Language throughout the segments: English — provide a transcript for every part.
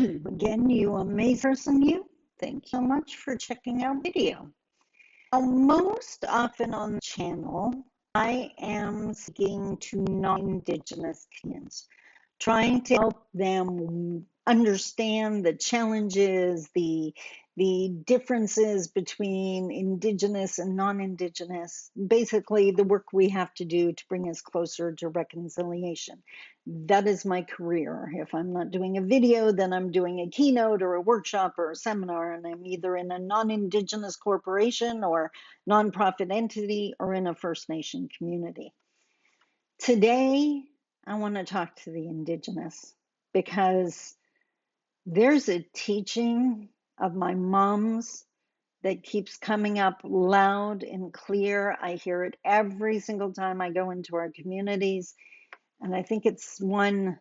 Again, you amazing person, you. Thank you so much for checking our video. Now, most often on the channel, I am speaking to non-Indigenous Canadians, trying to help them understand the challenges, the differences between Indigenous and non-Indigenous, basically the work we have to do to bring us closer to reconciliation. That is my career. If I'm not doing a video, then I'm doing a keynote or a workshop or a seminar, and I'm either in a non-Indigenous corporation or nonprofit entity or in a First Nation community. Today, I want to talk to the Indigenous because there's a teaching of my mom's that keeps coming up loud and clear. I hear it every single time I go into our communities, and I think it's one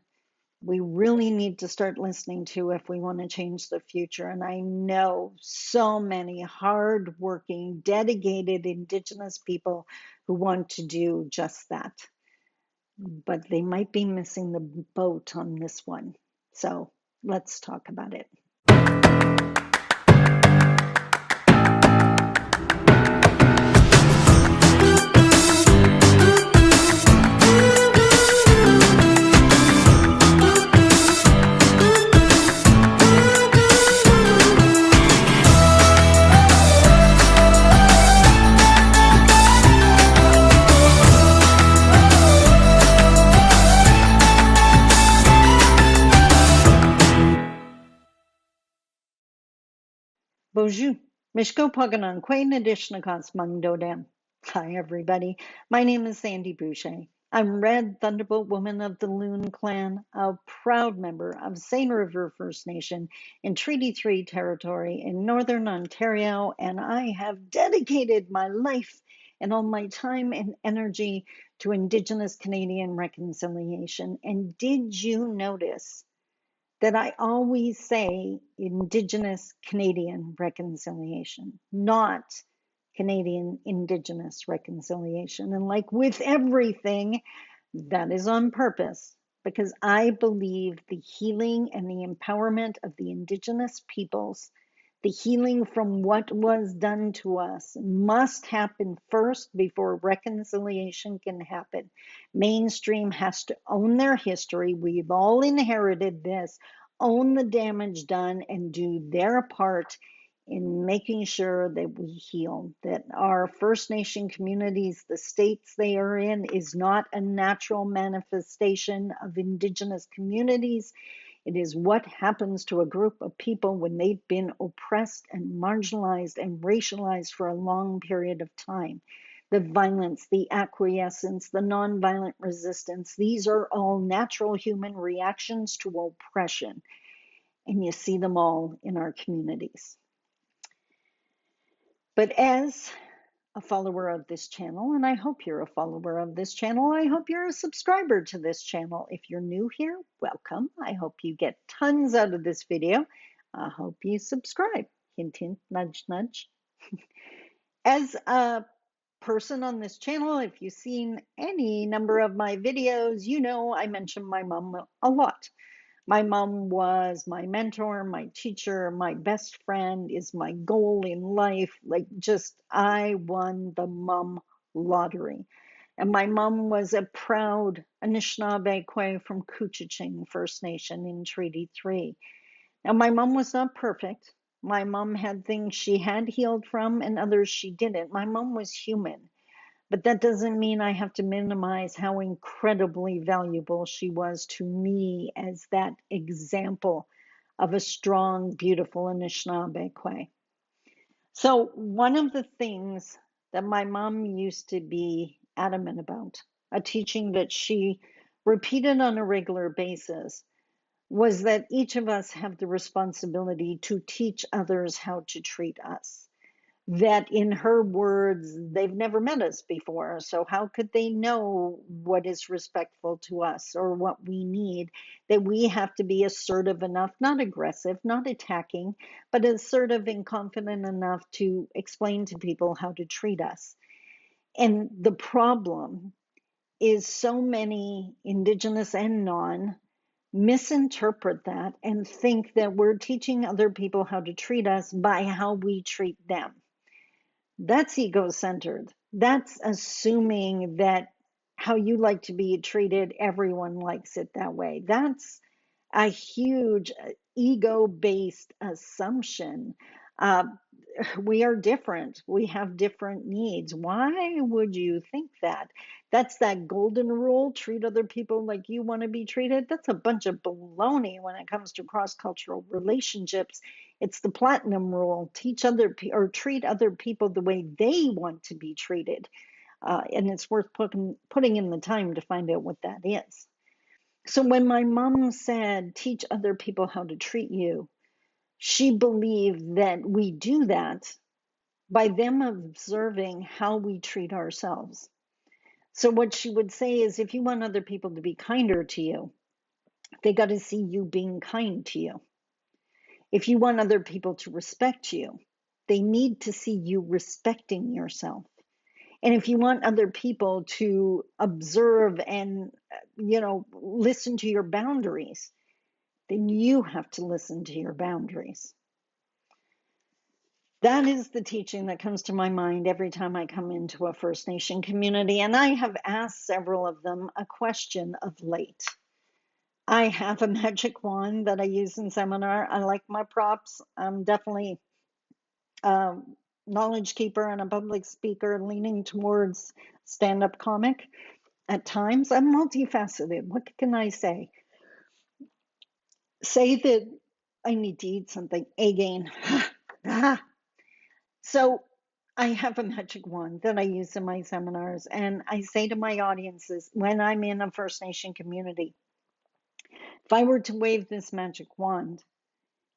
we really need to start listening to if we want to change the future. And I know so many hardworking, dedicated Indigenous people who want to do just that, but they might be missing the boat on this one. So let's talk about it. Bonjour. Mishko Paganan, Quain Adishnakas Mangdodam. Hi, everybody. My name is Sandy Boucher. I'm Red Thunderbolt Woman of the Loon Clan, a proud member of Seine River First Nation in Treaty 3 territory in Northern Ontario, and I have dedicated my life and all my time and energy to Indigenous Canadian reconciliation. And did you notice that I always say Indigenous Canadian reconciliation, not Canadian Indigenous reconciliation? And like with everything, that is on purpose because I believe the healing and the empowerment of the Indigenous peoples, the healing from what was done to us, must happen first before reconciliation can happen. Mainstream has to own their history. We've all inherited this, own the damage done, and do their part in making sure that we heal, that our First Nation communities, the states they are in, is not a natural manifestation of Indigenous communities. It is what happens to a group of people when they've been oppressed and marginalized and racialized for a long period of time. The violence, the acquiescence, the nonviolent resistance, these are all natural human reactions to oppression. And you see them all in our communities. But as a follower of this channel, and I hope you're a follower of this channel, I hope you're a subscriber to this channel. If you're new here, welcome. I hope you get tons out of this video. I hope you subscribe. Hint, hint, nudge, nudge. As a person on this channel, if you've seen any number of my videos, you know I mention my mom a lot. My mom was my mentor, my teacher, my best friend, is my goal in life. Like, just, I won the mom lottery. And my mom was a proud Anishinaabe Kwe from Couchiching First Nation in Treaty 3. Now, my mom was not perfect. My mom had things she had healed from and others she didn't. My mom was human. But that doesn't mean I have to minimize how incredibly valuable she was to me as that example of a strong, beautiful Anishinaabe Kwe. So one of the things that my mom used to be adamant about, a teaching that she repeated on a regular basis, was that each of us have the responsibility to teach others how to treat us. That, in her words, they've never met us before, so how could they know what is respectful to us or what we need? That we have to be assertive enough, not aggressive, not attacking, but assertive and confident enough to explain to people how to treat us. And the problem is so many Indigenous and non misinterpret that and think that we're teaching other people how to treat us by how we treat them. That's ego-centered. That's assuming that how you like to be treated, everyone likes it that way. That's a huge ego-based assumption. Uh, we are different. We have different needs. Why would you think that? That's that golden rule, treat other people like you want to be treated. That's a bunch of baloney when it comes to cross-cultural relationships. It's the platinum rule, teach other or treat other people the way they want to be treated. And it's worth putting in the time to find out what that is. So when my mom said, teach other people how to treat you, she believed that we do that by them observing how we treat ourselves. So what she would say is, if you want other people to be kinder to you, they got to see you being kind to you. If you want other people to respect you, they need to see you respecting yourself. And if you want other people to observe and, listen to your boundaries, then you have to listen to your boundaries. That is the teaching that comes to my mind every time I come into a First Nation community. And I have asked several of them a question of late. I have a magic wand that I use in seminar. I like my props. I'm definitely a knowledge keeper and a public speaker, leaning towards stand-up comic at times. I'm multifaceted. What can I say? Say that I need to eat something again. So I have a magic wand that I use in my seminars, and I say to my audiences when I'm in a First Nation community, if I were to wave this magic wand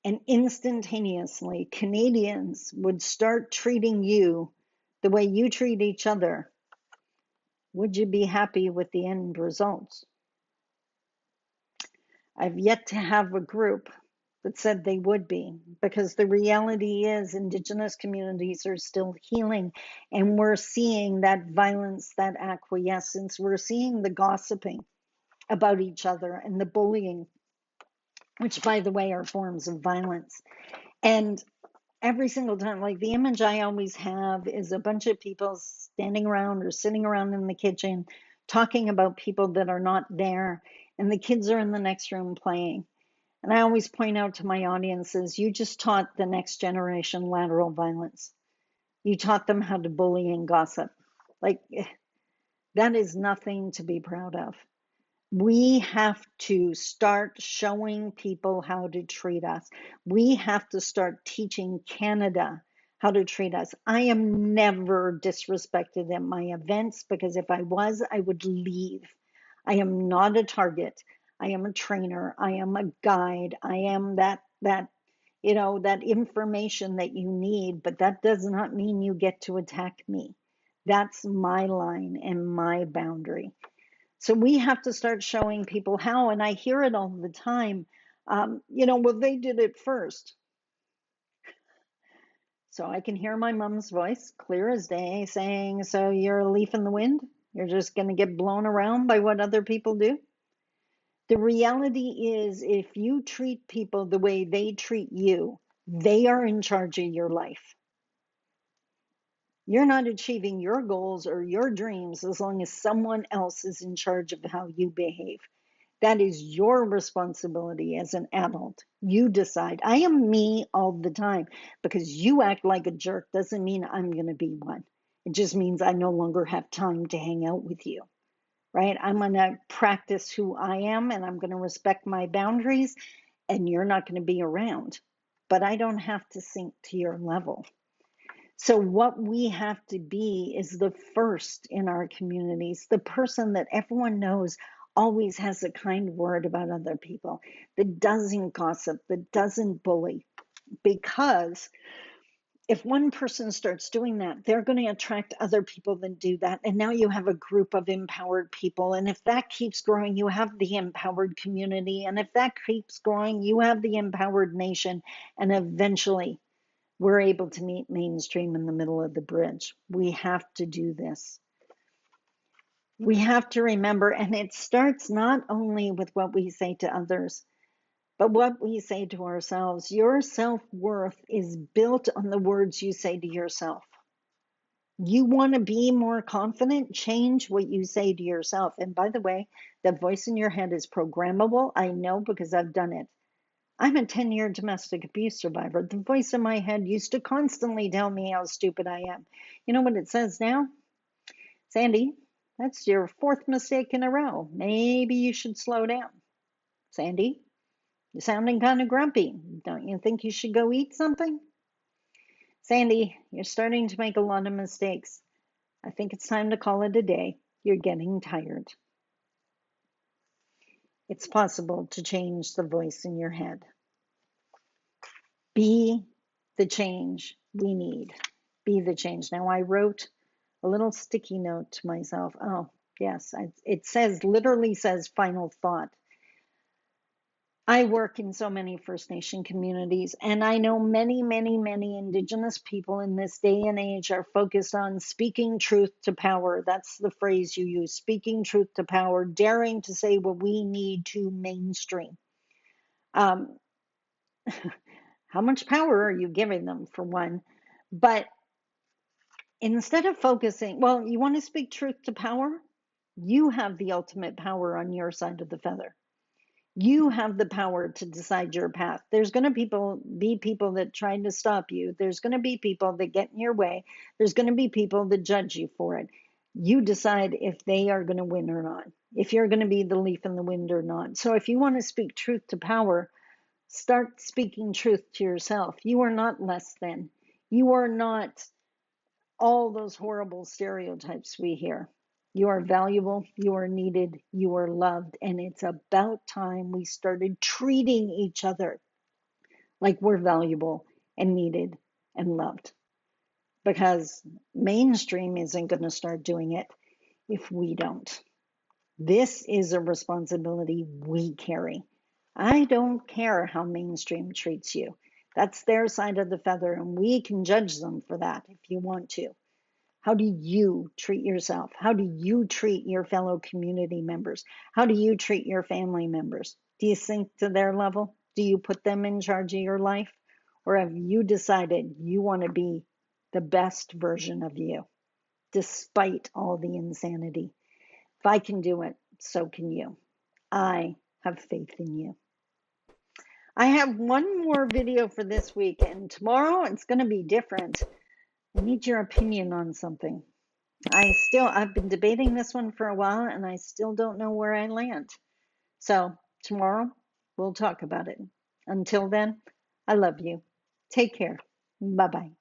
and instantaneously Canadians would start treating you the way you treat each other, would you be happy with the end results? I've yet to have a group that said they would be, because the reality is Indigenous communities are still healing, and we're seeing that violence, that acquiescence. We're seeing the gossiping about each other and the bullying, which, by the way, are forms of violence. And every single time, like, the image I always have is a bunch of people standing around or sitting around in the kitchen talking about people that are not there, and the kids are in the next room playing. And I always point out to my audiences, you just taught the next generation lateral violence. You taught them how to bully and gossip. Like, that is nothing to be proud of. We have to start showing people how to treat us. We have to start teaching Canada how to treat us. I am never disrespected at my events, because if I was, I would leave. I am not a target. I am a trainer. I am a guide. I am that information that you need, but that does not mean you get to attack me. That's my line and my boundary. So we have to start showing people how, and I hear it all the time. Well, they did it first. So I can hear my mom's voice clear as day saying, so you're a leaf in the wind? You're just going to get blown around by what other people do? The reality is, if you treat people the way they treat you, they are in charge of your life. You're not achieving your goals or your dreams as long as someone else is in charge of how you behave. That is your responsibility as an adult. You decide. I am me all the time. Because you act like a jerk doesn't mean I'm going to be one. It just means I no longer have time to hang out with you, right? I'm going to practice who I am, and I'm going to respect my boundaries, and you're not going to be around. But I don't have to sink to your level. So what we have to be is the first in our communities, the person that everyone knows always has a kind word about other people, that doesn't gossip, that doesn't bully. Because if one person starts doing that, they're going to attract other people that do that. And now you have a group of empowered people. And if that keeps growing, you have the empowered community. And if that keeps growing, you have the empowered nation. And eventually, we're able to meet mainstream in the middle of the bridge. We have to do this. We have to remember, and it starts not only with what we say to others, but what we say to ourselves. Your self-worth is built on the words you say to yourself. You want to be more confident? Change what you say to yourself. And by the way, that voice in your head is programmable. I know because I've done it. I'm a 10-year domestic abuse survivor. The voice in my head used to constantly tell me how stupid I am. You know what it says now? Sandy, that's your fourth mistake in a row. Maybe you should slow down. Sandy, you're sounding kind of grumpy. Don't you think you should go eat something? Sandy, you're starting to make a lot of mistakes. I think it's time to call it a day. You're getting tired. It's possible to change the voice in your head. Be the change we need. Be the change. Now, I wrote a little sticky note to myself. Oh, yes, it says, literally says final thought. I work in so many First Nation communities, and I know many, many, many Indigenous people in this day and age are focused on speaking truth to power. That's the phrase you use, speaking truth to power, daring to say what we need to mainstream. Um, how much power are you giving them, for one? But instead of focusing, well, you want to speak truth to power? You have the ultimate power on your side of the feather. You have the power to decide your path. There's going to be people that try to stop you. There's going to be people that get in your way. There's going to be people that judge you for it. You decide if they are going to win or not, if you're going to be the leaf in the wind or not. So if you want to speak truth to power, start speaking truth to yourself. You are not less than. You are not all those horrible stereotypes we hear. You are valuable, you are needed, you are loved, and it's about time we started treating each other like we're valuable and needed and loved. Because mainstream isn't going to start doing it if we don't. This is a responsibility we carry. I don't care how mainstream treats you. That's their side of the feather, and we can judge them for that if you want to. How do you treat yourself? How do you treat your fellow community members? How do you treat your family members? Do you sink to their level? Do you put them in charge of your life? Or have you decided you want to be the best version of you, despite all the insanity? If I can do it, so can you. I have faith in you. I have one more video for this week, and tomorrow it's going to be different. I need your opinion on something. I've been debating this one for a while and I still don't know where I land. So tomorrow we'll talk about it. Until then, I love you. Take care. Bye bye.